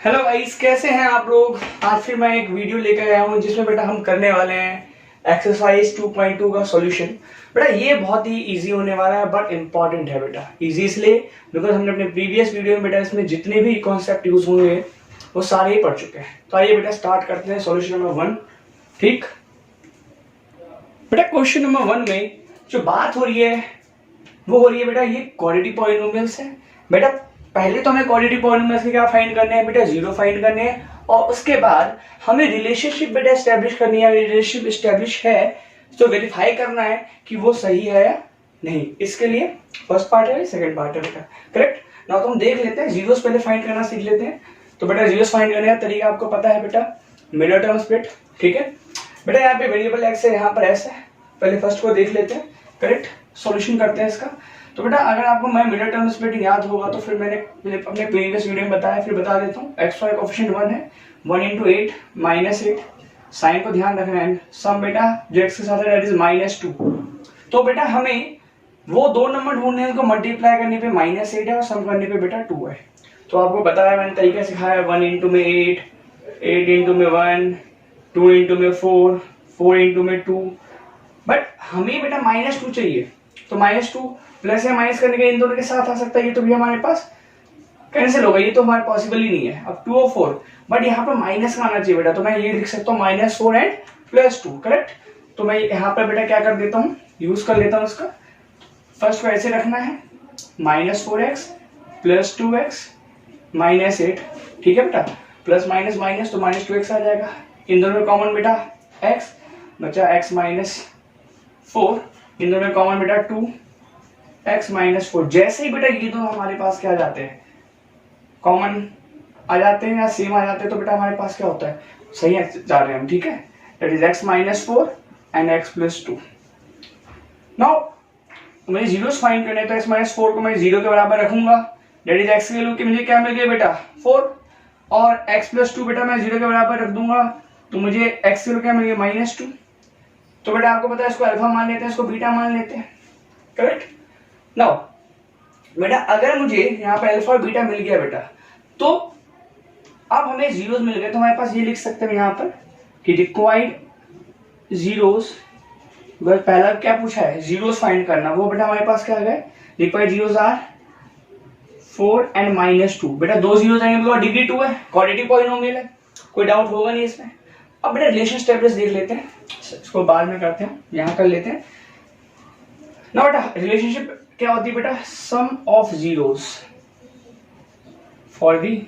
Hello guys, कैसे हैं आप लोग। आज फिर मैं एक वीडियो लेकर आया हूं जिसमें बेटा हम करने वाले हैं एक्सरसाइज 2.2 का सॉल्यूशन। बेटा ये बहुत ही इजी होने वाला है बट इम्पॉर्टेंट है बेटा। इजी इसलिए बिकॉज हमने अपने प्रीवियस वीडियो में बेटा इसमें जितने भी कॉन्सेप्ट यूज होंगे वो सारे ही पढ़ चुके हैं। तो आइए बेटा स्टार्ट करते हैं सॉल्यूशन नंबर 1। ठीक बेटा, क्वेश्चन नंबर 1 में जो बात हो रही है वो हो रही है बेटा ये क्वाड्रेटिक पॉलिनोमियल्स है। बेटा पहले तो हमें क्वाड्रेटिक पॉलिनोमियल्स के क्या फाइंड करने हैं बेटा, जीरो फाइंड करने हैं और उसके बाद हमें रिलेशनशिप बेटा एस्टेब्लिश करनी है। रिलेशनशिप एस्टेब्लिश है तो वेरीफाई करना है कि वो सही है या नहीं। इसके लिए फर्स्ट पार्ट है, सेकंड पार्ट है बेटा, करेक्ट ना। तो हम देख लेते हैं, जीरोस पहले फाइंड करना सीख लेते हैं। तो बेटा जीरोस फाइंड करने का तरीका आपको पता है बेटा, मिडिल टर्म स्प्लिट। ठीक है बेटा, यहाँ पे वेरिएबल एक्स है, यहाँ पर एस है। पहले फर्स्ट को देख लेते हैं, करेक्ट सॉल्यूशन करते हैं इसका। तो बेटा अगर आपको मैं मिडिल टर्म स्प्लिटिंग याद होगा तो फिर मैंने अपने प्रीवियस वीडियो में बताया, फिर बता देता हूँ। एक्स वाई कोएफिशिएंट 1 है, 1 × 8 -8। साइन को ध्यान रखना है। सम बेटा जो एक्स के साथ है दैट इज -2। तो बेटा हमें वो दो नंबर ढूंढने हैं, उनको मल्टीप्लाई करने पे -8 है और सम करने पे बेटा 2 है। तो आपको बताया मैंने तरीका सिखाया, 1 × में 8, 8 × में 1, 2 × में 4, 4 × में 2। बट हमें बेटा -2 चाहिए। तो -2 प्लस या माइनस करने के इन दोनों के साथ आ सकता है, ये तो भी हमारे पास कैंसिल होगा, ये तो हमारे पॉसिबल ही नहीं है। अब 2 और 4, बट यहाँ पर माइनस का आना चाहिए बेटा। तो मैं ये लिख सकता हूँ -4 एंड +2, करेक्ट। तो मैं यहाँ पर बेटा क्या कर देता हूँ, यूज कर लेता हूँ इसका। फर्स्ट को ऐसे रखना है, -4x + 2x -8। ठीक है बेटा, प्लस माइनस माइनस तो -2x आ जाएगा। इन दोनों में कॉमन बेटा x बचा, x -4। इन दोनों में कॉमन बेटा 2x -4। जैसे ही बेटा ये दोनों हमारे पास क्या आ जाते हैं, कॉमन आ जाते हैं या सेम आ जाते हैं, तो बेटा हमारे पास क्या होता है, सही जा रहे हैं हम। ठीक है, that is x -4 and x + 2। Now मुझे जीरोस फाइंड करने, तो x -4 को मैं 0 के बराबर रखूंगा। दैट इज x की वैल्यू की मुझे क्या मिल गई बेटा 4, और x + 2 बेटा मैं 0 के बराबर रख दूंगा, तो मुझे x की वैल्यू क्या मिल गई -2। तो बेटा आपको पता है इसको अल्फा मान लेते हैं, इसको बीटा मान लेते हैं, करेक्ट। नाउ बेटा अगर मुझे यहाँ पर अल्फा और बीटा मिल गया बेटा, तो अब हमें जीरोस मिल गए, तो हमारे पास ये लिख सकते हैं यहाँ पर कि रिक्वायर्ड जीरोस। पहला क्या पूछा है, जीरोस फाइंड करना, वो बेटा हमारे पास क्या आ गए, रिक्वायर्ड जीरोस आर 4 एंड -2। बेटा दो जीरोस आएंगे तो डिग्री 2 है, क्वाड्रेटिक पॉलिनोमियल है, कोई डाउट होगा नहीं इसमें। अब बेटा रिलेशन एस्टेब्लिश देख लेते हैं, इसको बाद में करते हैं, यहाँ कर लेते हैं ना। बेटा रिलेशनशिप क्या होती है बेटा, sum of zeros for the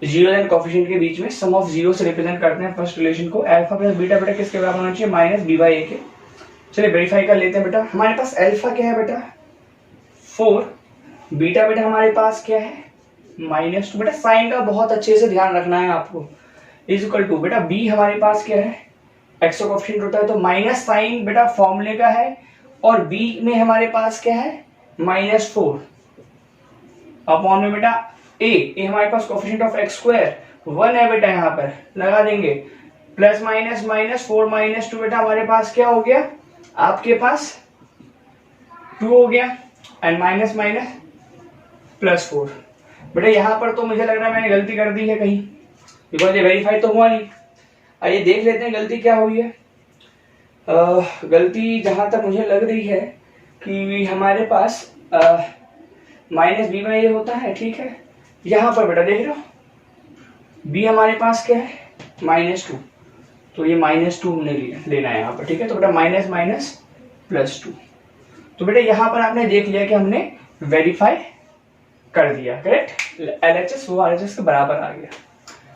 zero and coefficient के बीच में सम ऑफ जीरो से रिप्रेजेंट करते हैं फर्स्ट रिलेशन को। अल्फा प्लस बीटा बेटा किसके बराबर होना चाहिए, -b/a के। चलिए वेरीफाई कर लेते हैं बेटा। हमारे पास अल्फा क्या है बेटा 4, बीटा बेटा हमारे पास क्या है -2। बेटा साइन का बहुत अच्छे से ध्यान रखना है आपको। = बेटा b हमारे पास क्या है, x का कोएफिशिएंट होता है तो माइनस साइन बेटा फॉर्मूले का है, और b में हमारे पास क्या है -4 अपॉन में बेटा a हमारे पास कोएफिशिएंट ऑफ x² 1 है बेटा, यहाँ पर लगा देंगे प्लस माइनस -4 -2 बेटा हमारे पास क्या हो गया, आपके पास 2 हो गया एंड माइनस +4। बेटा यहाँ पर तो मुझे लग रहा है मैंने गलती कर दी है कहीं, बिकॉज ये वेरीफाई तो हुआ नहीं। आइए देख लेते हैं गलती क्या हुई है। गलती जहां तक मुझे लग रही है कि हमारे पास -b/a होता है, ठीक है। यहाँ पर बेटा देख रहे हो b हमारे पास क्या है -2, तो ये -2 हमने लेना है यहाँ पर, ठीक है। तो बेटा -2। तो बेटा यहाँ पर आपने देख लिया कि हमने वेरीफाई कर दिया, करेक्ट। LHS वो RHS के बराबर आ गया।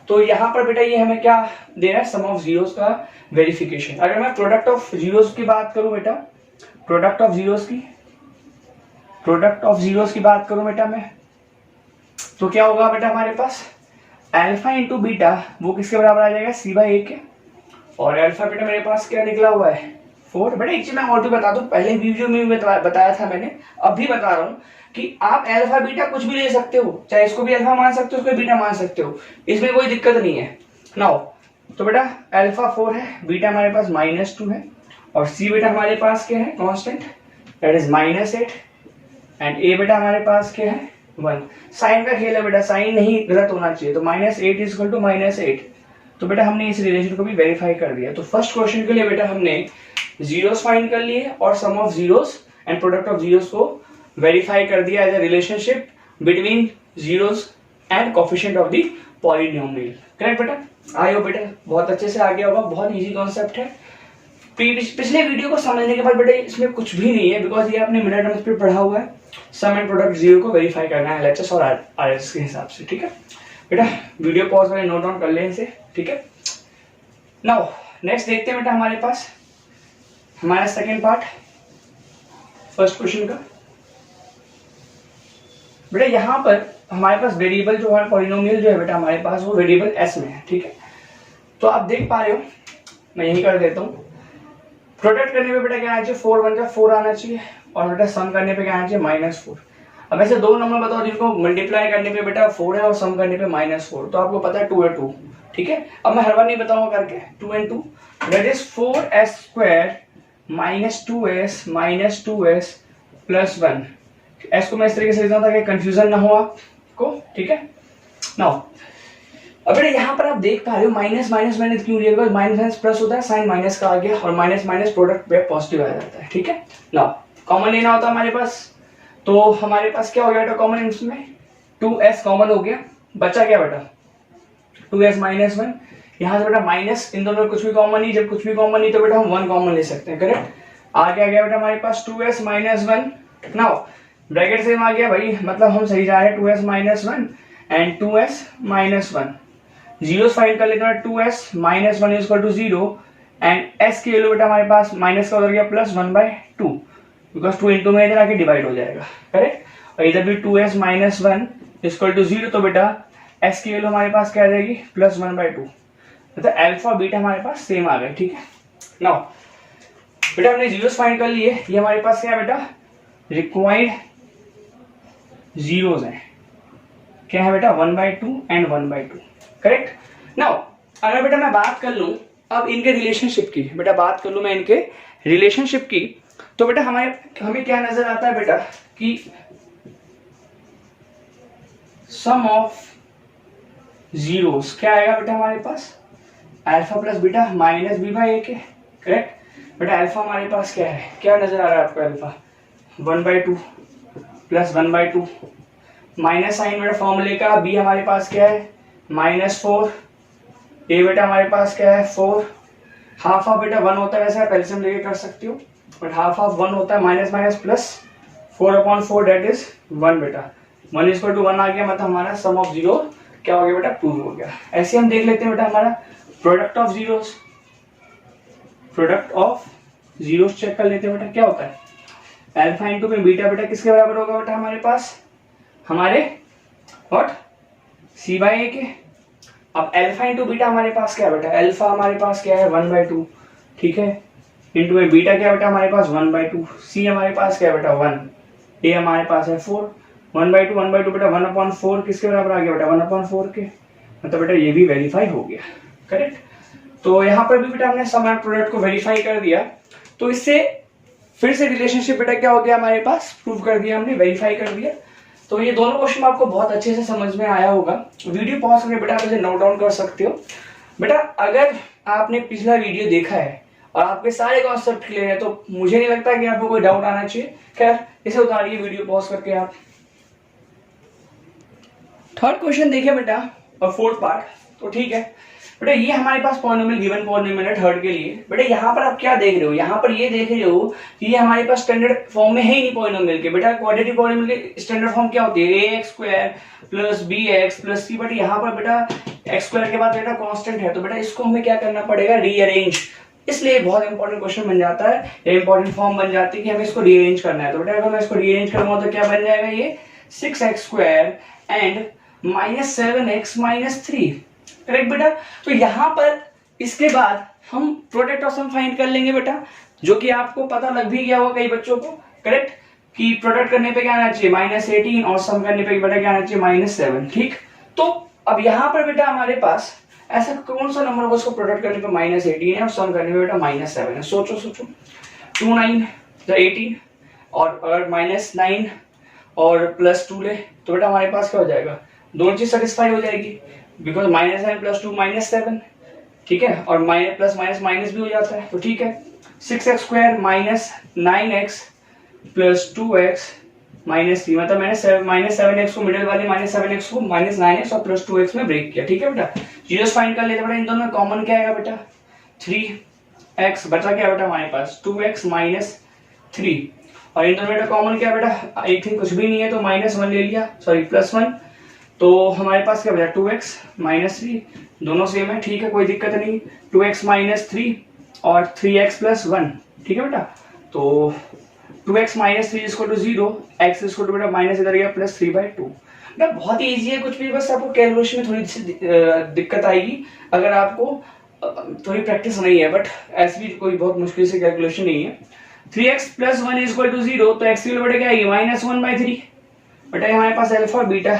तो यहाँ पर बेटा ये हमें क्या दे रहा है, सम ऑफ जीरोस का वेरिफिकेशन। अगर मैं प्रोडक्ट ऑफ जीरोस की बात करूं बेटा, प्रोडक्ट ऑफ जीरोस की बात करूं बेटा मैं, तो क्या होगा बेटा हमारे पास अल्फा इंटू बीटा वो किसके बराबर आ जाएगा, c/a के। और अल्फा बेटा मेरे पास क्या निकला हुआ है 4। बेटा एक चीज मैं और भी बता दूं, पहले वीडियो में भी बताया था मैंने, अब भी बता रहा हूँ कि आप अल्फा बीटा कुछ भी ले सकते हो, चाहे इसको भी अल्फा मान सकते हो, इसको बीटा मान सकते हो, इसमें कोई दिक्कत नहीं है। नाउ तो बेटा अल्फा 4 है, बीटा हमारे पास -2 है, और c बेटा हमारे पास क्या है constant that is -8, and a बेटा हमारे पास क्या है 1। साइन का खेल है बेटा, साइन नहीं गलत होना चाहिए, तो -8 इज इक्वल टू -8। तो बेटा हमने इस रिलेशन को भी वेरीफाई कर दिया। तो फर्स्ट क्वेश्चन के लिए बेटा हमने जीरोस फाइंड कर लिए और sum of zeros and product of zeros को वेरीफाई कर दिया as a relationship between zeros and coefficient of the polynomial. Correct बेटा? आई होप बेटा बहुत अच्छे से आ गया होगा, बहुत इजी कॉन्सेप्ट है। पिछले वीडियो को समझने के बाद बेटा इसमें कुछ भी नहीं है, बिकॉज ये आपने मिनट टर्म्स पे पढ़ा हुआ है। सम एंड प्रोडक्ट जीरो को वेरीफाई करना है एलएचएस और आरएचएस के हिसाब से। ठीक है बेटा, वीडियो पॉज करके नोट डाउन कर लें इसे। ठीक है, नाउ नेक्स्ट देखते हैं बेटा हमारे पास हमारा सेकेंड पार्ट फर्स्ट क्वेश्चन का। बेटा यहाँ पर हमारे पास वेरिएबल जो है पॉलिनोमियल जो है बेटा हमारे पास वो वेरिएबल एस में है। ठीक है, तो आप देख पा रहे हो, मैं यही कर देता हूँ। प्रोडक्ट करने पे बेटा क्या आना चाहिए, 4 बन 4 आना चाहिए, और बेटा सम करने पे क्या आना चाहिए, -4। अब ऐसे दो नंबर बताओ जिनको मल्टीप्लाई करने पे बेटा 4 है और सम करने पे -4, तो आपको पता है 2 है 2। ठीक है, अब मैं हर बार नहीं बताऊंगा करके, 2 and 2 that is 4s² -2s 2s + 1। S को मैं इस तरीके से लिखता था कि कंफ्यूजन ना हो आपको। ठीक है, नाउ अब बेटा यहाँ पर आप देख पा रहे हो माइनस माइनस मैंने क्यों लिया, बिकॉज माइनस प्लस होता है, साइन माइनस का आ गया और माइनस माइनस प्रोडक्ट पे पॉजिटिव आ जाता है। ठीक है, नाउ कॉमन लेना होता है हमारे पास, तो हमारे पास क्या हो गया बेटा कॉमन, इसमें 2s कॉमन हो गया, बचा क्या बेटा 2s - 1। यहाँ से बेटा माइनस, इन दोनों में कुछ भी कॉमन नहीं, जब कुछ भी कॉमन नहीं तो बेटा हम 1 कॉमन ले सकते हैं। करेक्ट, आगे आ गया बेटा हमारे पास 2s - 1। नाउ ब्रैकेट सेम आ गया भाई, मतलब हम सही जा रहे हैं, 2s - 1 and 2s - 1। Zeros find कर लेते हैं, 2s - 1 is equal to 0 and s की वैल्यू बेटा हमारे पास माइनस का उधर गया +1/2, बिकॉज 2 इंटू में इधर आके डिवाइड हो जाएगा। करेक्ट, और इधर भी 2s - 1 इज इक्वल टू 0, तो बेटा s की वैल्यू हमारे पास क्या आ जाएगी +1/2, मतलब अल्फा बीटा हमारे पास सेम आ गए। ठीक है, नाउ बेटा हमने जीरोस फाइंड कर लिए, ये हमारे पास क्या है बेटा रिक्वायर्ड जीरोस है, क्या है बेटा 1/2 एंड 1/2। करेक्ट, नाउ अगर बेटा मैं बात कर लूं अब इनके रिलेशनशिप की, बेटा बात कर लूं मैं इनके रिलेशनशिप की, तो बेटा हमें क्या नजर आता है बेटा कि सम ऑफ जीरोस क्या आएगा बेटा हमारे पास अल्फा प्लस बीटा -b/a के। करेक्ट बेटा, अल्फा हमारे पास क्या है, क्या नजर आ रहा है आपको अल्फा 1/2 + 1/2 माइनस साइन बेटा फॉर्मूले का, b हमारे पास क्या है -4, a बेटा हमारे पास क्या है 4, हाफ ऑफ बेटा 1 होता है, वैसे आप एलसीएम लेके कर सकते हो, बट हाफ ऑफ 1 होता है माइनस प्लस 4/4 दैट इज 1 बेटा 1 इज इक्वल टू 1 आ गया, मतलब हमारा सम ऑफ जीरो क्या हो गया बेटा प्रूव हो गया। ऐसे हम देख लेते हैं बेटा हमारा product of zeros, product of zeros check कर लेते हैं बेटा क्या होता है, अल्फा इंटू में बीटा बेटा किसके बराबर होगा बेटा हमारे पास, हमारे व्हाट c/a के। अब अल्फा इंटू बीटा हमारे पास क्या है बेटा, अल्फा हमारे पास क्या है 1/2, ठीक है, इंटू में बीटा क्या बेटा हमारे पास 1/2, c हमारे पास क्या है बेटा 1, a हमारे पास है 4, 1/2 बेटा 1/4 किसके बराबर आ गया बेटा 1/4 के, मतलब बेटा ये भी वेरीफाई हो गया। करेक्ट, तो यहाँ पर भी बेटा हमने सम एंड प्रोडक्ट को वेरीफाई कर दिया, तो इससे फिर से रिलेशनशिप बेटा क्या हो गया हमारे पास प्रूव कर दिया हमने, वेरीफाई कर दिया। तो ये दोनों क्वेश्चन आपको बहुत अच्छे से समझ में आया होगा। वीडियो पॉज करके बेटा आप इसे नोट डाउन कर सकते हो। बेटा अगर आपने पिछला वीडियो देखा है और आपके सारे कॉन्सेप्ट क्लियर है तो मुझे नहीं लगता कि आपको कोई डाउट आना चाहिए। खैर इसे उतारिए वीडियो पॉज करके आप। थर्ड क्वेश्चन देखिए बेटा और फोर्थ पार्ट, तो ठीक है बेटा ये हमारे पास पॉलिनोमियल गिवन पॉलिनोमियल है थर्ड के लिए। बेटा यहाँ पर आप क्या देख रहे हो, यहाँ पर ये देख रहे हो कि ये हमारे पास स्टैंडर्ड फॉर्म में है ही नहीं पॉलिनोमियल के। बेटा क्वाड्रेटिक पॉलिनोमियल के स्टैंडर्ड फॉर्म क्या होती है ax² + bx + c, बट यहाँ पर बेटा x² के बाद बेटा कांस्टेंट है, तो बेटा इसको हमें क्या करना पड़ेगा रीअरेंज। इसलिए बहुत इंपॉर्टेंट क्वेश्चन बन जाता है, इंपॉर्टेंट फॉर्म बन जाती है कि हमें इसको रीअरेंज करना है। तो बेटा अगर मैं इसको रीअरेंज करूंगा तो क्या बन जाएगा, ये 6x² एंड -7x - 3। करेक्ट बेटा, तो यहाँ पर इसके बाद हम प्रोडक्ट ऑफ सम फाइंड कर लेंगे बेटा, जो कि आपको पता लग भी गया होगा कई बच्चों को। करेक्ट, कि प्रोडक्ट करने पे क्या आना चाहिए -18 और सम करने पे बेटा क्या आना चाहिए -7। ठीक, तो अब यहाँ पर बेटा हमारे पास ऐसा कौन सा नंबर होगा उसको प्रोडक्ट करने पे -18 है और सम करने पे बेटा -7 है। सोचो 2 9 18 और अगर -9 और +2 ले तो बेटा हमारे पास क्या हो जाएगा, दोनों चीज सेटिस्फाई हो जाएगी, बिकॉज -9 + 2 -7, ठीक है, और माइनस प्लस माइनस माइनस भी हो जाता है, तो ठीक है। 6x² - 9x + 2x - 3, मतलब मैंने -7x को मिडिल वाले -7x को -9x और +2x में ब्रेक किया, ठीक है बेटा। जीरोस फाइंड कर लेते बेटा, इन दोनों में कॉमन क्या आएगा बेटा, 3x, बचा क्या बेटा हमारे पास 2x - 3, और इन दोनों में कॉमन क्या बेटा, आई थिंक कुछ भी नहीं है तो -1 ले लिया, सॉरी +1, तो हमारे पास क्या बचा 2x - 3, दोनों सेम है, ठीक है, कोई दिक्कत नहीं। 2x - 3 और 3x + 1, ठीक है बेटा। तो 2x - 3 = 0, x = बेटा माइनस इधर गया +3/2। बेटा बहुत ही ईजी है, कुछ भी, बस आपको कैलकुलेशन में थोड़ी सी दिक्कत आएगी अगर आपको थोड़ी प्रैक्टिस नहीं है, बट ऐसी भी कोई बहुत मुश्किल से कैलकुलेशन नहीं है। 3x + 1 = 0, तो x की वैल्यू बेटा क्या आएगी -1/3। बेटा हमारे पास अल्फा बीटा,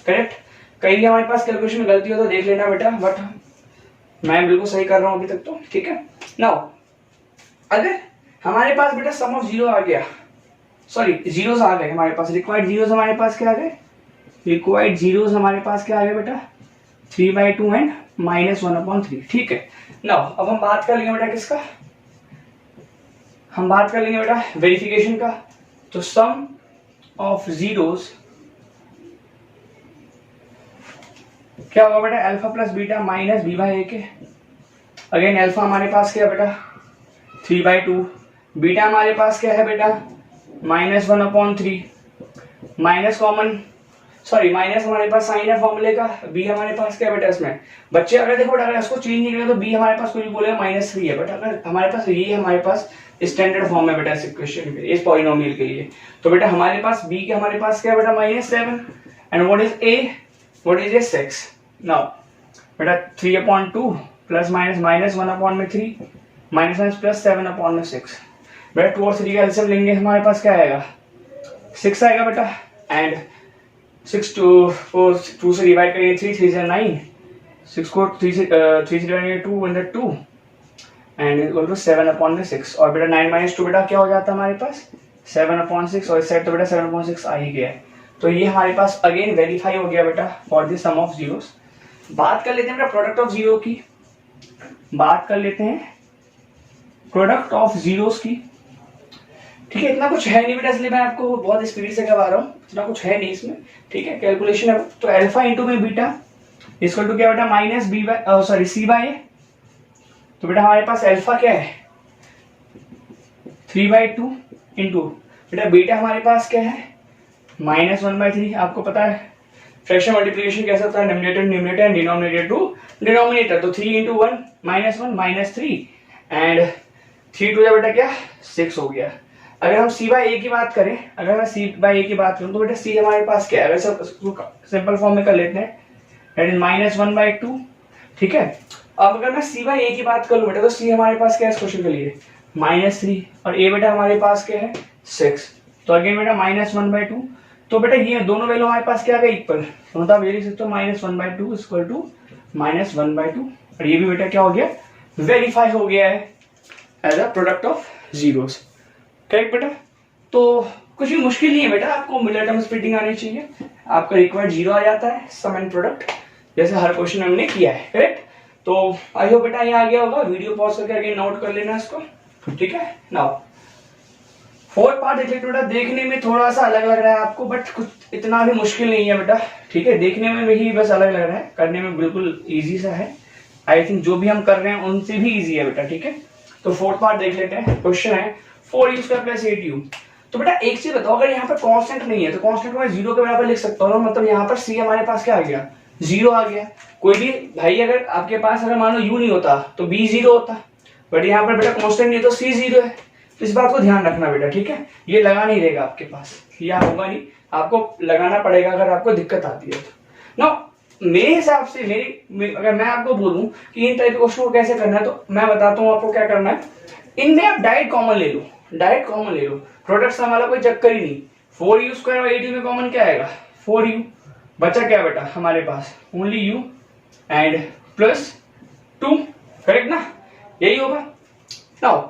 करेक्ट। कहीं भी हमारे पास कैलकुलेशन में गलती हो तो देख लेना बेटा, बट मैं बिल्कुल सही कर रहा हूं अभी तक तो, ठीक है। नाउ अगर हमारे पास बेटा सम ऑफ जीरो आ गया, सॉरी जीरोस आ गए हमारे पास, रिक्वायर्ड जीरोस हमारे पास क्या आ गए, रिक्वायर्ड जीरोस हमारे पास क्या आ गए बेटा 3/2 एंड -1/3, ठीक है। नाउ अब हम बात कर लेंगे बेटा किसका, हम बात कर लेंगे बेटा वेरिफिकेशन का। तो सम ऑफ जीरोस क्या होगा बेटा, alpha plus beta minus b/a के, अगेन अल्फा हमारे पास क्या है बेटा 3/2, बीटा हमारे पास क्या है बेटा -1/3, माइनस कॉमन, सॉरी माइनस हमारे पास साइन है फॉर्मूले का, b हमारे पास क्या है बेटा इसमें, बच्चे अगर देखो बेटा अगर इसको चेंज नहीं करें तो b हमारे पास कोई बोलेगा -3 है, बट अगर हमारे पास ये हमारे पास स्टैंडर्ड फॉर्म है बेटा इस इक्वेशन के, इस पॉलिनोमियल के लिए, तो बेटा हमारे पास b के हमारे पास क्या है बेटा -7, and what is a, what is a 6। Now बेटा 3/2 प्लस माइनस -1/3 माइनस प्लस 7/6, बेटा 2 और 3 का एलसीएम लेंगे, हमारे पास क्या आएगा 6 आएगा बेटा, एंड 6 2 से डिवाइड करेंगे 3 3 से 9, 6 को 3 से 3 से डिवाइड करेंगे 2 एंड इक्वल टू 7/6, और बेटा 9 - 2 बेटा क्या हो जाता है हमारे पास 7/6, और इस साइड तो बेटा 7/6 आ ही गया है, तो ये हमारे पास अगेन वेरीफाई हो गया बेटा for the sum of zeros. बात कर लेते हैं बेटा प्रोडक्ट ऑफ जीरो की, बात कर लेते हैं प्रोडक्ट ऑफ जीरोस की, ठीक है। इतना कुछ है नहीं बेटा, इसलिए मैं आपको बहुत स्पीड से करवा रहा हूँ, इतना कुछ है नहीं इसमें, ठीक है, कैलकुलेशन है। तो अल्फा इंटू में बीटा इक्वल टू क्या बेटा -c/a, तो बेटा हमारे पास अल्फा क्या है 3/2 इंटू बेटा बीटा हमारे पास क्या है -1/3, आपको पता है फ्रैक्शन मल्टीप्लिकेशन कैसे होता है, numerator and denominator to denominator, तो 3 × 1 -1 -3 एंड 3 टू बेटा क्या 6 हो गया। अगर हम c/a की बात करें, अगर मैं c/a की बात करूं तो बेटा c हमारे पास क्या है, अगर सिंपल फॉर्म में कर लेते हैं, दैट इज -1/2, ठीक है। अब अगर मैं c/a की बात करूं बेटा तो c हमारे पास क्या है इस क्वेश्चन के लिए -3, और a बेटा हमारे पास क्या है 6, तो अगेन बेटा -1/2, तो बेटा ये दोनों वैल्यू हमारे पास क्या आ गए इक्वल, तो मतलब ये लिख सकते हो -1/2 इक्वल टू -1/2, और ये भी बेटा क्या हो गया वेरीफाई हो गया है as a product of zeros, correct बेटा। तो कुछ भी मुश्किल नहीं है बेटा, आपको मिलर टर्म स्प्लिटिंग आनी चाहिए, आपका रिक्वायर्ड जीरो आ जाता है, सम एंड प्रोडक्ट, जैसे हर क्वेश्चन में हमने किया है, करेक्ट। तो आई होप बेटा ये आ गया होगा, वीडियो पॉज करके आगे नोट कर लेना इसको, ठीक है। नाउ फोर्थ पार्ट देख लेते बेटा, देखने में थोड़ा सा अलग लग रहा है आपको, बट कुछ इतना भी मुश्किल नहीं है बेटा, ठीक है, देखने में ही बस अलग लग रहा है, करने में बिल्कुल इजी सा है, आई थिंक जो भी हम कर रहे हैं उनसे भी इजी है बेटा, ठीक है। तो फोर्थ पार्ट देख लेते हैं, क्वेश्चन है 4u² + 8u, तो बेटा एक चीज बताओ, अगर यहाँ पर कांस्टेंट नहीं है तो कांस्टेंट को मैं 0 के बराबर लिख सकता हूँ, मतलब यहाँ पर c हमारे पास क्या आ गया 0 आ गया। कोई भी भाई अगर आपके पास अगर मान लो u नहीं होता तो b 0 होता, बट यहाँ पर बेटा कांस्टेंट नहीं है तो c 0 है, तो इस बात को ध्यान रखना बेटा, ठीक है। ये लगा नहीं रहेगा आपके पास, या होगा नहीं, आपको लगाना पड़ेगा अगर आपको दिक्कत आती है तो। नो मेरे हिसाब से अगर मैं आपको बोलूं कि इन टाइप के क्वेश्चन को कैसे करना है, तो मैं बताता हूँ आपको क्या करना है। इनमें आप डायरेक्ट कॉमन ले लो, डायरेक्ट कॉमन ले लो, प्रोडक्ट सम वाला कोई चक्कर ही नहीं। 4u² और 8u में कॉमन क्या आएगा 4u, बचा क्या बेटा हमारे पास ओनली u एंड +2, करेक्ट ना, यही होगा। नाउ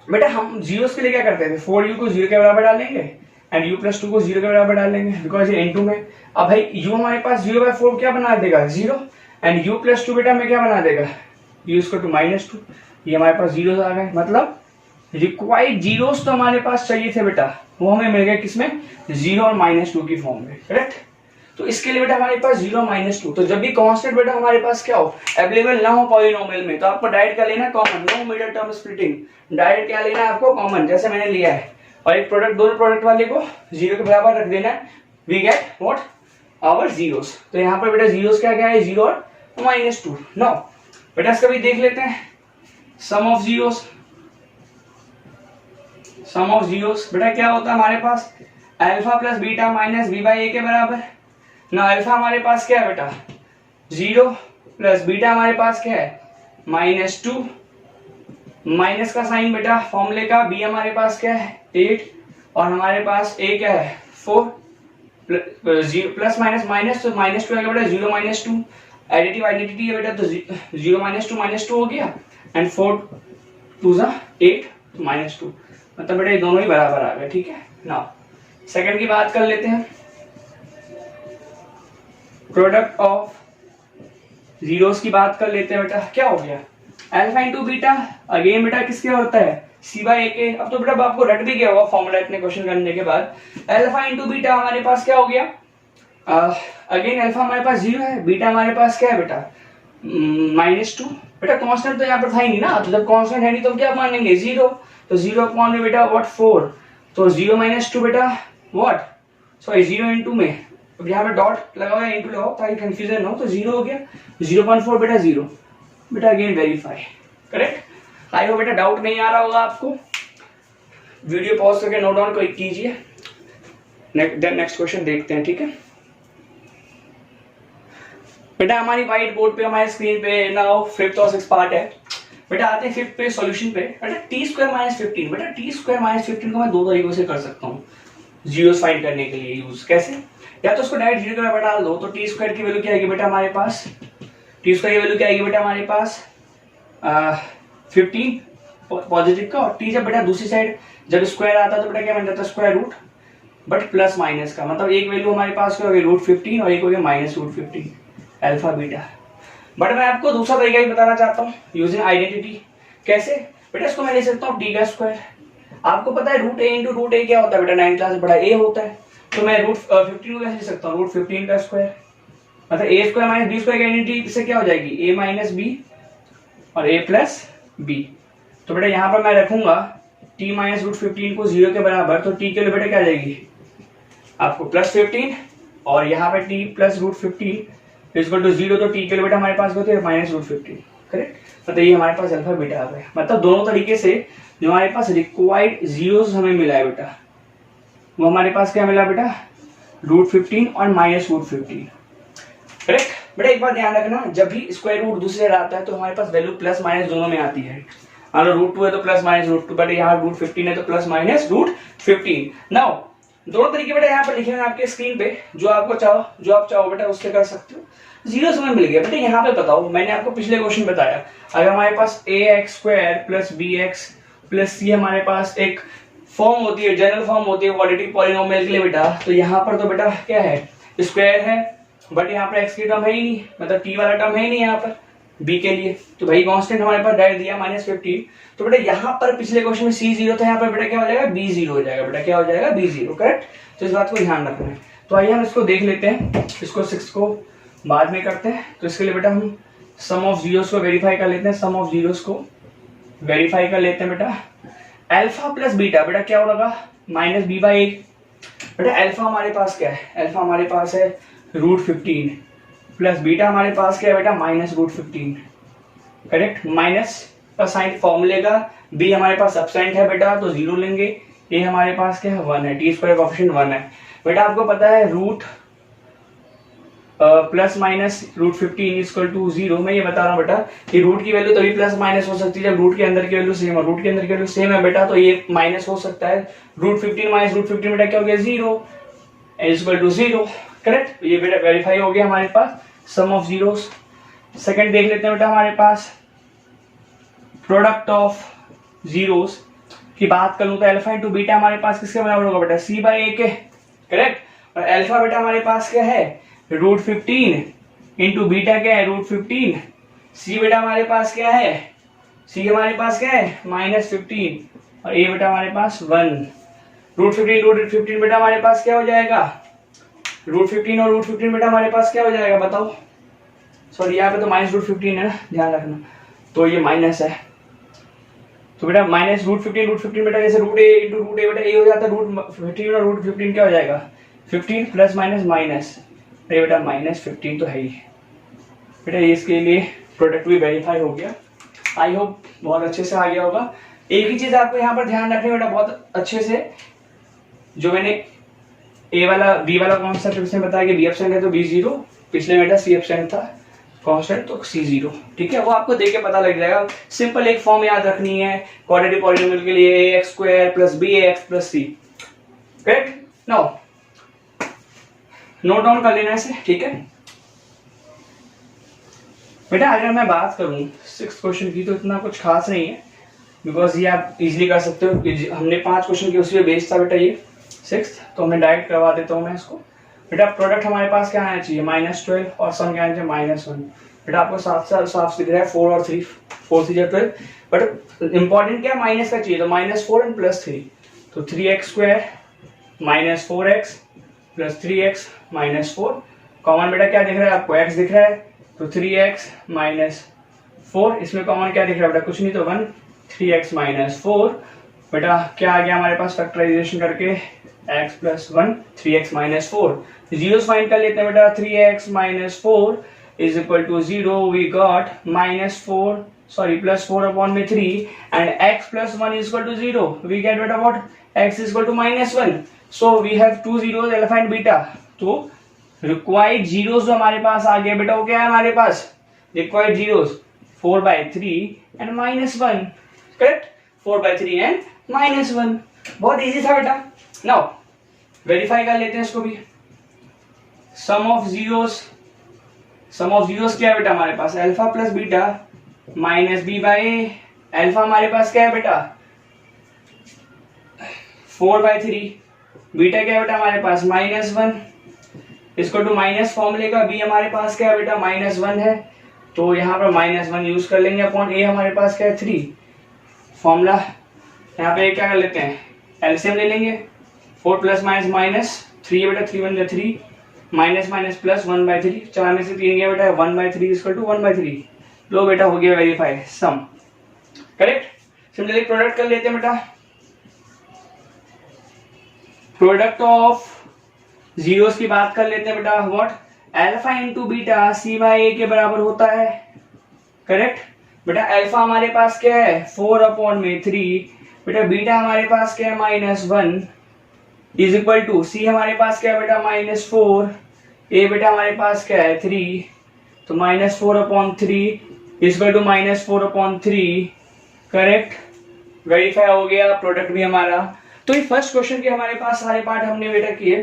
बेटा हम जीरोस के लिए क्या करते थे, 4u को 0 के बराबर डालेंगे एंड u प्लस 2 को 0 के बराबर डालेंगे बिकॉज ये इनटू में। अब भाई u हमारे पास 0/4 क्या बना देगा 0, एंड u प्लस 2 बेटा में क्या बना देगा u इक्वल टू -2। ये हमारे पास जीरोस आ गए, मतलब रिक्वायर्ड जीरोस तो हमारे पास चाहिए थे बेटा, वो हमें मिल गए किसमें 0 और -2 की फॉर्म में, करेक्ट। तो इसके लिए बेटा हमारे पास 0 -2, तो जब भी कांस्टेंट बेटा हमारे पास क्या हो अवेलेबल ना हो पॉलिनोमियल में, तो आपको डायरेक्ट क्या लेना common, no middle term splitting, direct क्या लेना है आपको कॉमन, जैसे मैंने लिया है, और एक प्रोडक्ट दोनों प्रोडक्ट वाले को 0 के बराबर रख देना है, we get what our zeros. तो यहाँ पर बेटा जीरोस क्या क्या है 0 और -2। नो बेटा इसका भी देख लेते हैं sum of zeros. Sum of zeros बेटा क्या होता है हमारे पास alpha plus beta minus B by A के बराबर ना। अल्फा हमारे पास क्या है बेटा 0 प्लस बीटा हमारे पास क्या है -2, माइनस का साइन बेटा फॉर्मूले का, बी हमारे पास क्या है 8 और हमारे पास ए क्या है 4, प्लस माइनस माइनस तो -2 आएगा बेटा 0 -2, एडिटिव आइडेंटिटी है बेटा तो 0 -2 हो गया, एंड 4 2 8 तो -2, मतलब बेटा ये दोनों ही बराबर आ गए, ठीक है। नाउ सेकंड की बात कर लेते हैं, प्रोडक्ट ऑफ जीरोस की बात कर लेते हैं बेटा। क्या हो गया अल्फा इंटू बीटा, अगेन बेटा किसके होता है सी बाई ए के। अब तो बेटा आपको रट भी गया होगा फॉर्मूला इतने क्वेश्चन करने के बाद। अल्फा इंटू बीटा हमारे पास क्या हो गया, अगेन अल्फा हमारे पास 0 है, बीटा हमारे पास क्या है बेटा -2। बेटा कांस्टेंट तो यहाँ पर था ही नहीं ना, तो जब कांस्टेंट है नहीं तो क्या मानेंगे 0, तो 0 अपॉन में बेटा व्हाट 4, तो 0 -2 बेटा व्हाट सॉरी 0 इंटू में, अब यहाँ पे डॉट लगा हुआ है इंटू लगाओ ताकि कंफ्यूजन हो, तो 0 हो गया 0.4 बेटा 0 बेटा again verify, correct. I hope बेटा डाउट नहीं आ रहा होगा आपको, वीडियो पॉज करके नोट डाउन कीजिए। नेक्स्ट क्वेश्चन देखते हैं, ठीक है बेटा। हमारी व्हाइट बोर्ड पे हमारे स्क्रीन पे नाउ 5th और 6th पार्ट है बेटा। आते हैं 5th पे सॉल्यूशन पे बेटा। t² - 15 बेटा, t² - 15 को मैं दो तरीकों से कर सकता हूँ जीरोस फाइंड करने के लिए यूज। कैसे, या तो उसको डायरेक्ट 0 के बराबर डाल दो, तो t² की वैल्यू क्या आएगी बेटा हमारे पास, t² की वैल्यू क्या आएगी बेटा हमारे पास 15 पॉजिटिव का, और t जब बेटा दूसरी साइड जब स्क्वायर आता है तो बेटा क्या बन जाता है square root, but plus minus का, मतलब एक वैल्यू हमारे पास क्या होगी √15 और एक हो गया -√15 अल्फा बीटा। बट मैं आपको दूसरा तरीका भी बताना चाहता हूँ यूजिंग आइडेंटिटी। कैसे बेटा, इसको मैं ले सकता हूँ t का स्क्वायर। आपको पता है √a इंटू √a क्या होता है बेटा, 9th क्लास में पढ़ा a होता है, तो मैं √15 को कैसे ले सकता हूँ √15 का स्क्वायर, मतलब a² - b² की आइडेंटिटी से क्या हो जाएगी a - b और a + b। तो बेटा यहाँ पर मैं रखूंगा t - √15 को 0 के बराबर, तो t के लिए बेटा क्या आ जाएगी आपको +15, और यहाँ पे t + √15 इक्वल टू 0, तो t के लिए बेटा हमारे पास होते हैं -√15, करेक्ट। मतलब ये हमारे पास अल्फा बीटा आ गया। मतलब दोनों तरीके से जो हमारे पास रिक्वायर्ड जीरोस हमें मिला है बेटा, वो हमारे पास क्या मिला बेटा √15 और -√15, करेक्ट। बेटा एक बात ध्यान रखना, जब भी स्क्वायर रूट दूसरे आता है तो हमारे पास वैल्यू प्लस माइनस दोनों में आती है। अगर √2 है तो +-√2, बट यहाँ √15 है तो +-√15। नाउ दोनों तरीके बेटा यहाँ पर लिखे हैं आपके स्क्रीन पे, जो आप चाहो बेटा उससे कर सकते हो। जीरो हमें मिल गया बेटा। यहाँ पे बताओ, मैंने आपको पिछले क्वेश्चन बताया, अगर हमारे पास ax² + bx + c हमारे पास एक फॉर्म होती है, जनरल फॉर्म होती है क्वाड्रेटिक पॉलिनोमियल के लिए बेटा, तो यहाँ पर तो बेटा क्या है स्क्वायर है, बट यहाँ पर x की टर्म है ही नहीं, मतलब t वाला टर्म है ही नहीं यहाँ पर b के लिए, तो भाई कांस्टेंट हमारे पास डायरेक्ट दिया -15। तो बेटा यहाँ पर पिछले क्वेश्चन में c0 था, यहाँ पर बेटा क्या हो जाएगा b0 हो जाएगा बेटा, क्या हो जाएगा b0, करेक्ट। तो इस बात को ध्यान रखना है। तो आइए हम इसको देख लेते हैं, इसको 6 को बाद में करते हैं। तो इसके लिए बेटा हम सम ऑफ जीरोस को वेरीफाई कर लेते हैं, सम ऑफ जीरोस को वेरीफाई कर लेते हैं बेटा। अल्फा प्लस बीटा बेटा क्या होगा -b/8। बेटा अल्फा हमारे पास क्या है, अल्फा हमारे पास है √15 प्लस बीटा हमारे पास क्या है बेटा -√15, करेक्ट। माइनस का साइन फॉर्मूले का, बी हमारे पास सब्सटेंट है बेटा तो 0 लेंगे, ए हमारे पास क्या है 1 है, t² कोएफिशिएंट 1 है बेटा। आपको पता है रूट +-√15 = 0। मैं ये बता रहा हूँ बेटा कि रूट की वैल्यू तभी प्लस माइनस हो सकती है जब रूट के अंदर की वैल्यू सेम है, रूट के अंदर की वैल्यू सेम है बेटा, तो ये माइनस हो सकता है। √15 - √15 बेटा क्या हो गया 0 = 0, करेक्ट। ये बेटा वेरीफाई हो गया हमारे पास सम ऑफ जीरोस। सेकंड देख लेते हैं बेटा, हमारे पास प्रोडक्ट ऑफ जीरोस की बात करूं तो अल्फा इंटू बीटा हमारे पास किसके बराबर होगा बेटा, सी बाई ए के, करेक्ट। और अल्फा बेटा हमारे पास क्या है, √15 इंटू बीटा क्या है, √15। सी बेटा हमारे पास क्या है, सी हमारे पास क्या है -15 और ए बेटा हमारे पास 1। √15 बेटा हमारे पास क्या हो जाएगा, √15 और √15 बेटा हमारे पास क्या हो जाएगा बताओ, सॉरी यहाँ पे तो -√15 है ना, ध्यान रखना, तो ये माइनस है, तो बेटा -√15 बेटा जैसे √a इंटू √a बेटा ए हो जाता है, √15 और √15 क्या हो जाएगा 15 प्लस माइनस माइनस, ये बेटा -15 तो है ही बेटा। ये इसके लिए प्रोडक्ट भी वेरीफाई हो गया, आई होप बहुत अच्छे से आ गया होगा। एक ही चीज आपको यहाँ पर ध्यान रखनी बेटा बहुत अच्छे से, जो मैंने ए वाला बी वाला कॉन्सेप्ट इसमें बताया कि बी एब्सेंट है तो बी 0, पिछले बेटा सी एब्सेंट था कांस्टेंट तो सी 0, ठीक है, वो आपको देख के पता लग जाएगा। सिंपल एक फॉर्म याद रखनी है क्वाड्रेटिक पॉलिनोमियल के लिए, ax² + bax + c, correct. Now note down कर लेना इसे, ठीक है बेटा। अगर मैं बात करूं 6th क्वेश्चन की तो इतना कुछ खास नहीं है, बिकॉज ये आप इजीली कर सकते हो, हमने 5 क्वेश्चन की उसी पे बेस्ड था बेटा ये 6th, तो मैं डायरेक्ट करवा देता हूँ मैं इसको। बेटा प्रोडक्ट हमारे पास क्या आना चाहिए -12 और सम क्या आना चाहिए -1। बेटा आपको साफ दिख रहा है 4 और 3, 4 3 12, बट इंपॉर्टेंट क्या माइनस का चाहिए, तो -4 एंड +3, तो 3x² -4x + 3x -4, कॉमन बेटा क्या दिख रहा है आपको, x दिख रहा है, तो 3x -4, इसमें कॉमन क्या दिख रहा है बेटा, कुछ नहीं तो 1, 3x -4, बेटा क्या आ गया हमारे पास फैक्टराइजेशन करके x + 1 3x -4, जीरोस फाइंड कर लेते हैं बेटा, 3x -4 = 0, we got +4/3 and x + 1 = 0, we get बेटा what, x = -1, so we have 2 zeros alpha and beta, तो रिक्वायर्ड जीरोस जो हमारे पास आ गया बेटा वो क्या है हमारे पास, required zeros 4/3 and -1, correct, 4/3 and -1, बहुत इजी था बेटा। नाउ वेरीफाई कर लेते हैं इसको भी, सम ऑफ जीरोस क्या है बेटा हमारे पास, अल्फा + बीटा -b/a, अल्फा हमारे पास क्या है बेटा 4/3, बीटा क्या है बेटा हमारे पास -1, इसको टू माइनस फॉर्मूले का बी हमारे पास क्या है बेटा -1 है, तो यहाँ पर -1 यूज कर लेंगे अपॉन ए हमारे पास क्या है 3, फॉर्मूला यहाँ पे क्या कर लेते हैं एलसीएम ले लेंगे, 4 + -3 बेटा 3 × 3 -+ 1/3, 4 में से 3 गया बेटा 1/3 = 1/3, लो बेटा हो गया वेरीफाई सम, करेक्ट। सिमिलरली प्रोडक्ट कर लेते हैं बेटा, प्रोडक्ट ऑफ जीरोस की बात कर लेते हैं बेटा, what, alpha into beta c/a के बराबर होता है, करेक्ट बेटा। अल्फा हमारे पास क्या है 4/3, बेटा बीटा हमारे पास क्या है -1 = c हमारे पास क्या है बेटा -4, a बेटा हमारे पास क्या है 3, तो -4/3 = -4/3, करेक्ट, वेरीफाई हो गया प्रोडक्ट भी हमारा। तो ये फर्स्ट क्वेश्चन के हमारे पास सारे पार्ट हमने बेटा किए,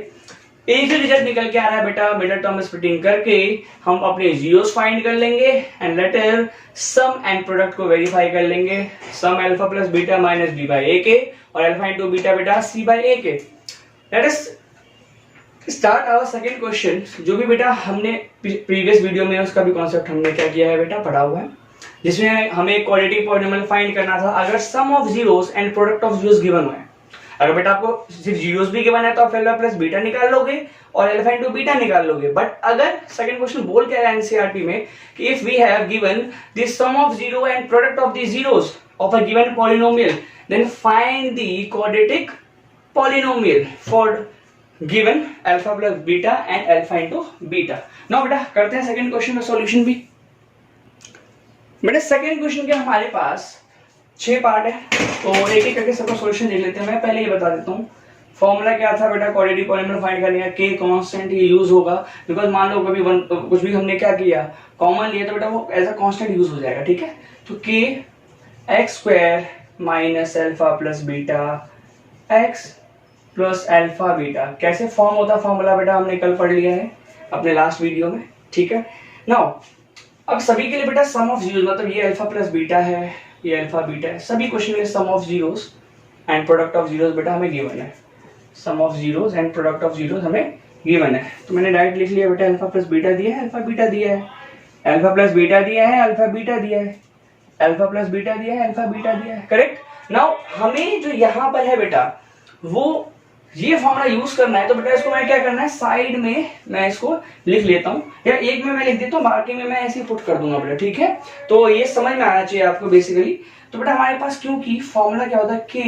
एक ही रिजल्ट निकल के आ रहा है बेटा, मिडल टर्म स्प्लिटिंग करके हम अपने जीरोस फाइंड कर लेंगे and later sum and product को वेरीफाई कर लेंगे, सम अल्फा + बीटा -b/a के और अल्फा इंटू बीटा बेटा c/a के। Let us start our second question, जो भी बेटा हमने प्रीवियस वीडियो में उसका भी कॉन्सेप्ट हमने क्या किया है बेटा पढ़ा हुआ है, जिसमें हमें क्वाड्रेटिक पॉलिनोमियल फाइंड करना था। अगर sum of zeros and product of zeros given हुआ है, अगर बेटा आपको सिर्फ जीरोस भी गिवन है तो आप अल्फा + बीटा निकाल लोगे और अल्फा इंटू बीटा निकाल लोगे, बट अगर सेकंड क्वेश्चन बोल क्या रहा है एनसीईआरटी में कि if we have given the sum of zero and product of the zeros of a given polynomial, then find the quadratic polynomial for given alpha + beta and alpha into beta. Now बेटा करते हैं second question का solution भी। बेटा second question के हमारे पास 6 part है, तो एक एक करके सबका सॉल्यूशन देख लेते हैं। मैं पहले ये बता देता हूँ फॉर्मूला क्या था बेटा, क्वाड्रेटिक पॉलिनोमियल फाइंड करने का के कांस्टेंट ये यूज होगा, बिकॉज मान लो कभी कुछ भी हमने क्या किया कॉमन लिया तो बेटा वो एज अ कांस्टेंट यूज हो जाएगा, ठीक है। तो के x² -alpha + beta x + alpha beta, कैसे फॉर्म होता फॉर्मूला बेटा हमने कल पढ़ लिया है अपने लास्ट वीडियो में, ठीक है। नाउ अब सभी के लिए बेटा सम ऑफ जीरोस, मतलब ये अल्फा + बीटा है, ये अल्फा बीटा है, सभी क्वेश्चन में sum of zeros and product of zeros बेटा हमें गिवन है, sum of zeros and product of zeros हमें गिवन है। तो मैंने डायरेक्ट लिख लिया बेटा अल्फा प्लस बीटा दिया है, अल्फा बीटा दिया है, अल्फा प्लस बीटा दिया है, अल्फा बीटा दिया है, अल्फा प्लस बीटा दिया है, अल्फा बीटा दिया है, करेक्ट। नाउ हमें जो यहाँ पर है बेटा वो ये फॉर्मूला यूज करना है, तो बेटा इसको मैं क्या करना है, साइड में मैं इसको लिख लेता हूँ, या एक में मैं लिख देता हूँ, बाकी में मैं ऐसे ही पुट कर दूंगा बेटा, ठीक है। तो ये समझ में आना चाहिए आपको बेसिकली। तो बेटा हमारे पास क्योंकि फॉर्मूला क्या होता है, के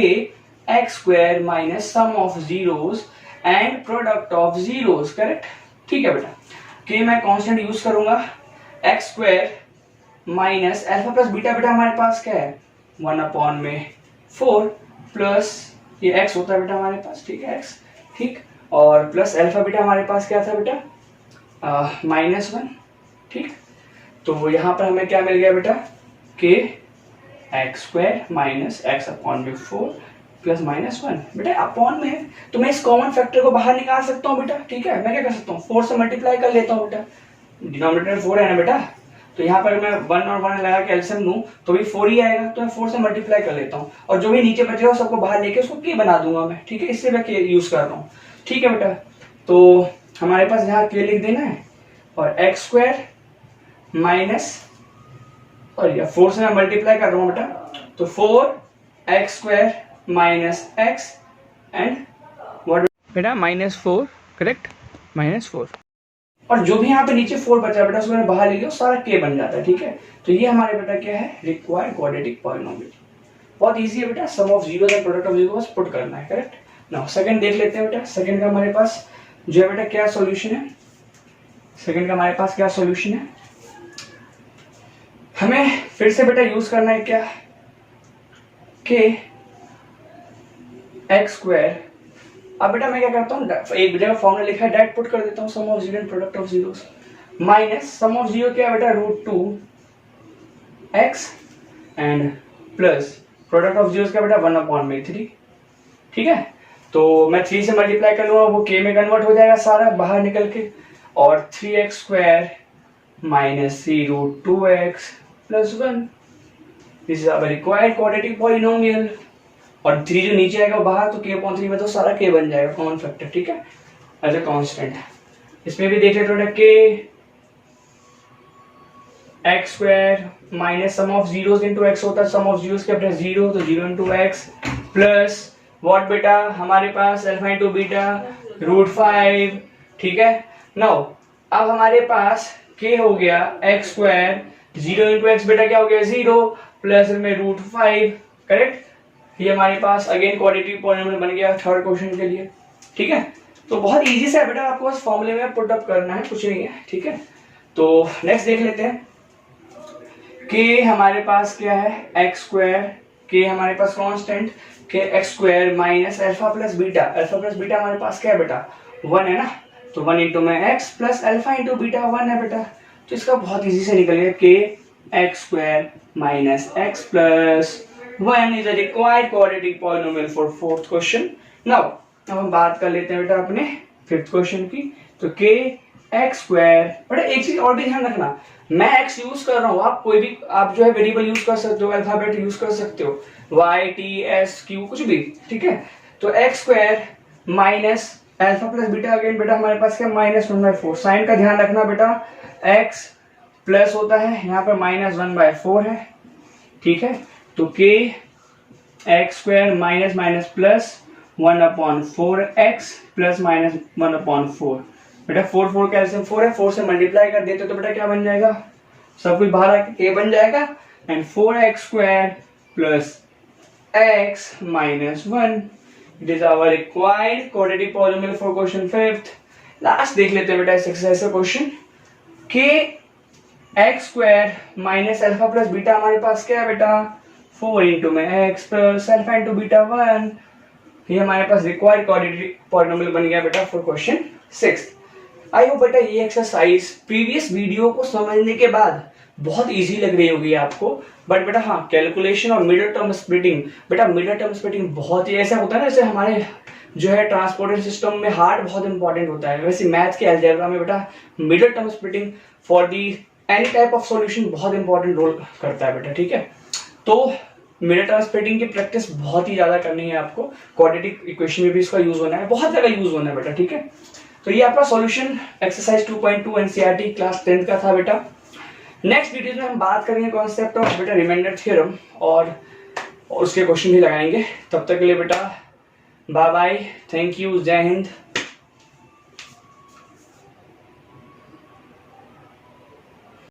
x square minus sum of zeros and product of zeros, correct, ठीक है बेटा। के मैं कांस्टेंट यूज करूंगा, x square minus alpha plus beta, बेटा हमारे पास क्या है 1/4 प्लस ये x होता है बेटा हमारे पास, ठीक है x, ठीक, और प्लस अल्फा बीटा हमारे पास क्या था बेटा -1, ठीक। तो यहाँ पर हमें क्या मिल गया बेटा, के x square minus x/4 plus -1, बेटा अपॉन में है तो मैं इस कॉमन फैक्टर को बाहर निकाल सकता हूँ बेटा, ठीक है। मैं क्या कर सकता हूँ, 4 से मल्टीप्लाई कर लेता हूँ बेटा, डिनोमिनेटर 4 है ना बेटा, तो यहाँ पर मैं 1 और 1 लगा के एलसीएम लूं तो भी 4 ही आएगा, तो मैं 4 से मल्टीप्लाई कर लेता हूँ और जो भी नीचे बचेगा सबको बाहर लेके उसको के बना दूंगा मैं, ठीक है। इससे मैं के यूज कर रहा हूँ, ठीक है बेटा। तो हमारे पास यहाँ के लिख देना है और एक्स स्क्वायर माइनस, और या 4 से मैं मल्टीप्लाई कर रहा हूँ बेटा, तो 4 x square minus x and what बेटा -4, करेक्ट, -4, और जो भी यहाँ पे नीचे 4 बचा बेटा उसको मैंने बाहर ले लिया, सारा के बन जाता है, ठीक है। तो ये हमारे बेटा क्या है, रिक्वायर्ड क्वाड्रेटिक पॉलिनोमियल। बहुत इजी है बेटा, sum of zeros and product of zeros बस पुट करना है, करेक्ट। नाउ सेकंड देख लेते हैं बेटा, सेकंड का हमारे पास जो है बेटा क्या सॉल्यूशन है, सेकंड का हमारे पास क्या सॉल्यूशन है, हमें फिर से बेटा यूज करना है क्या, के एक्स स्क्वायर। अब बेटा मैं क्या करता हूँ, एक जगह फॉर्मूला लिखा है डायरेक्ट पुट कर देता हूँ, sum of zero and product of zeros minus sum of zero क्या है बेटा √2x and plus product of zeros क्या बेटा 1/3, ठीक है। तो मैं 3 से मल्टीप्लाई कर लूंगा, वो के में कन्वर्ट हो जाएगा सारा बाहर निकल के, और 3x square minus 3√2x plus 1, this is our required quadratic polynomial. और 3 जो नीचे आएगा बाहर, तो k/3 में तो सारा k बन जाएगा कॉमन फैक्टर, ठीक है, एज अ कांस्टेंट। इसमें भी देख लेते हैं k x square minus sum of zeros into x होता है, सम ऑफ जीरोस क्या बेटा 0, तो 0 × x प्लस व्हाट बेटा हमारे पास अल्फा इनटू बीटा √5, ठीक है। नाउ अब हमारे पास k हो गया एक्स स्क्वायर, 0 × x बेटा क्या हो गया 0 प्लस में √5, करेक्ट। ये हमारे पास अगेन क्वाड्रेटिक पॉलिनोमियल बन गया थर्ड क्वेश्चन के लिए, ठीक है। तो बहुत इजी से है बेटा, आपको बस फॉर्मूले में पुट अप करना है, कुछ नहीं है, ठीक है। तो नेक्स्ट देख लेते हैं, के हमारे पास क्या है एक्स स्क्वायर, के हमारे पास कांस्टेंट, के x square minus alpha plus beta, alpha plus beta हमारे पास क्या है बेटा 1 है ना, तो 1 इंटू में x plus alpha into beta 1 है बेटा, तो इसका बहुत इजी से निकल गया, के x square minus x plus 1 is a required quadratic polynomial for fourth question. Now अब हम बात कर लेते हैं बेटा अपने फिफ्थ क्वेश्चन की। तो के एक्स स्क्वायर, बेटा एक चीज और भी ध्यान रखना, मैं एक्स यूज कर रहा हूँ, आप कोई भी आप जो है वेरिएबल यूज कर सकते हो, अल्फाबेट यूज कर सकते हो, वाई टी एस क्यू कुछ भी, ठीक है। तो x square minus alpha plus beta, again बेटा हमारे पास क्या -1/4, साइन का ध्यान रखना बेटा, एक्स प्लस होता है यहाँ पर -1/4 है, ठीक है। तो के x square minus minus plus 1/4x plus -1/4, बेटा 4 कैल्सियम 4 है, 4 से मल्टीप्लाई कर देते तो बेटा क्या बन जाएगा, सब कुछ बाहर आके के बन जाएगा, and 4x square plus x minus 1, it is our required quadratic polynomial for question fifth. Last देख लेते हैं बेटा इस एक्सरसाइज का question, k x square minus alpha plus beta हमारे पास क्या है बेटा 4 इंटू में x plus alpha into beta 1, ये हमारे पास रिक्वायर्ड क्वाड्रेटिक पॉलिनोमियल बन गया बेटा फॉर क्वेश्चन 6। आई होप बेटा ये एक्सरसाइज प्रीवियस वीडियो को समझने के बाद बहुत इजी लग रही होगी आपको, बट बेटा हाँ कैलकुलेशन और मिडल टर्म स्प्लिटिंग, बेटा मिडल टर्म स्प्लिटिंग बहुत ही ऐसा होता है ना, जैसे हमारे जो है ट्रांसपोर्टेशन सिस्टम में हार्ट बहुत इंपॉर्टेंट होता है, वैसे मैथ के अलजेब्रा में बेटा middle term splitting for the any type of solution बहुत इंपॉर्टेंट रोल करता है बेटा, ठीक है। तो मिनट टर्म स्प्लिटिंग की प्रैक्टिस बहुत ही ज्यादा करनी है आपको, क्वाड्रेटिक इक्वेशन में भी इसका यूज होना है, बहुत ज्यादा यूज होना है बेटा, ठीक है। तो ये आपका solution exercise 2.2 NCERT class 10th का था बेटा। नेक्स्ट वीडियो में हम बात करेंगे कॉन्सेप्ट ऑफ बेटा रिमाइंडर थ्योरम और उसके क्वेश्चन भी लगाएंगे। तब तक के लिए बेटा बाय बाय, थैंक यू, जय हिंद।